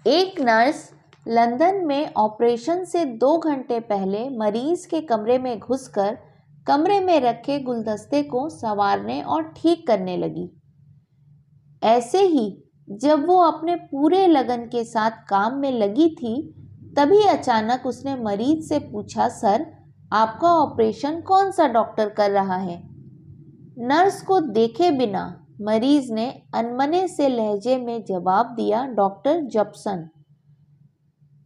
एक nurse London में operation से 2 घंटे पहले मरीज के कमरे में घुसकर कमरे में रखे गुलदस्ते को संवारने और ठीक करने लगी। ऐसे ही जब वो अपने पूरे लगन के साथ काम में लगी थी, तभी अचानक उसने मरीज से पूछा, सर, आपका ऑपरेशन कौन सा डॉक्टर कर रहा है? नर्स को देखे बिना मरीज ने अनमने से लहजे में जवाब दिया, डॉक्टर जॉब्सन।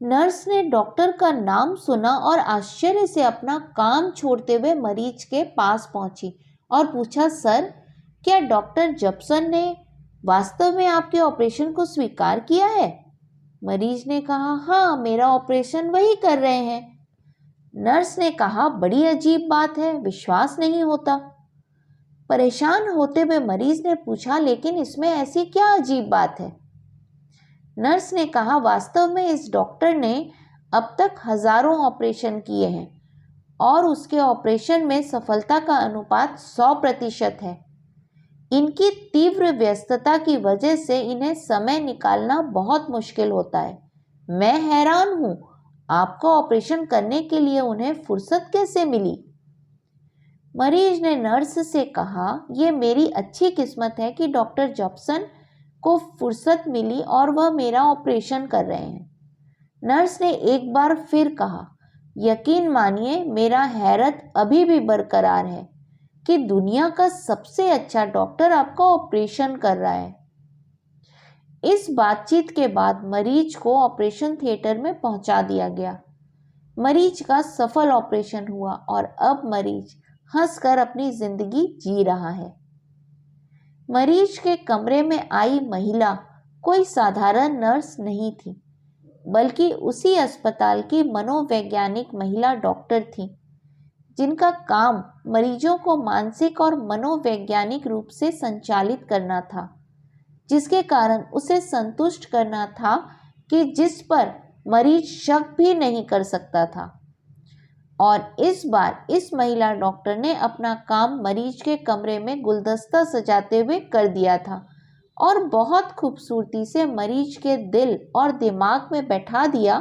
नर्स ने डॉक्टर का नाम सुना और आश्चर्य से अपना काम छोड़ते हुए मरीज के पास पहुंची और पूछा, सर, क्या डॉक्टर जॉब्सन ने वास्तव में आपके ऑपरेशन को स्वीकार किया है? मरीज ने कहा, हाँ, मेरा ऑपरेशन वही कर रहे हैं। नर्स ने कहा, बड़ी अजीब बात है, विश्वास नहीं होता। परेशान होते हुए मरीज ने पूछा, लेकिन इसमें ऐसी क्या अजीब बात है? नर्स ने कहा, वास्तव में इस डॉक्टर ने अब तक हजारों ऑपरेशन किए हैं और उसके ऑपरेशन में सफलता का अनुपात 100% है। इनकी तीव्र व्यस्तता की वजह से इन्हें समय निकालना बहुत मुश्किल होता है। मैं हैरान हूं, आपका ऑपरेशन करने के लिए उन्हें फुर्सत कैसे मिली? मरीज ने नर्स से कहा, यह मेरी अच्छी किस्मत है कि डॉक्टर जॉब्सन को फुर्सत मिली और वह मेरा ऑपरेशन कर रहे हैं। नर्स ने एक बार फिर कहा, यकीन मानिए, मेरा हैरत अभी भी बरकरार है कि दुनिया का सबसे अच्छा डॉक्टर आपका ऑपरेशन कर रहा है। इस बातचीत के बाद मरीज को ऑपरेशन थिएटर में पहुंचा दिया गया। मरीज का सफल ऑपरेशन हुआ और अब मरीज हंसकर अपनी जिंदगी जी रहा है। मरीज के कमरे में आई महिला कोई साधारण नर्स नहीं थी, बल्कि उसी अस्पताल की मनोवैज्ञानिक महिला डॉक्टर थी, जिनका काम मरीजों को मानसिक और मनोवैज्ञानिक रूप से संचालित करना था, जिसके कारण उसे संतुष्ट करना था कि जिस पर मरीज शक भी नहीं कर सकता था। और इस बार इस महिला डॉक्टर ने अपना काम मरीज के कमरे में गुलदस्ता सजाते हुए कर दिया था और बहुत खूबसूरती से मरीज के दिल और दिमाग में बैठा दिया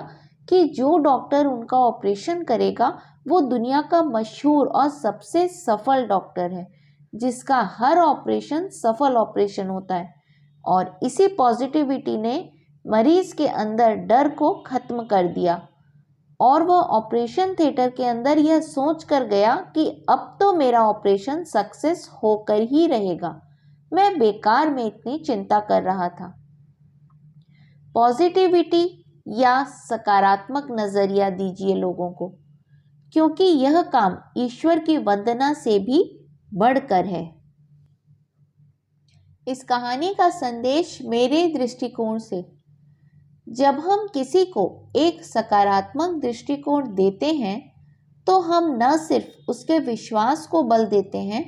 कि जो डॉक्टर उनका ऑपरेशन करेगा वो दुनिया का मशहूर और सबसे सफल डॉक्टर है, जिसका हर ऑपरेशन सफल ऑपरेशन होता है। और इसी पॉजिटिविटी ने मरीज के अंदर डर को खत्म कर दिया और वह ऑपरेशन थिएटर के अंदर यह सोच कर गया कि अब तो मेरा ऑपरेशन सक्सेस होकर ही रहेगा, मैं बेकार में इतनी चिंता कर रहा था। पॉजिटिविटी या सकारात्मक नजरिया दीजिए लोगों को, क्योंकि यह काम ईश्वर की वंदना से भी बढ़कर है। इस कहानी का संदेश मेरे दृष्टिकोण से, जब हम किसी को एक सकारात्मक दृष्टिकोण देते हैं तो हम न सिर्फ उसके विश्वास को बल देते हैं,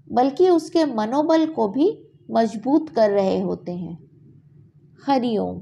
बल्कि उसके मनोबल को भी मजबूत कर रहे होते हैं। हरि ओम।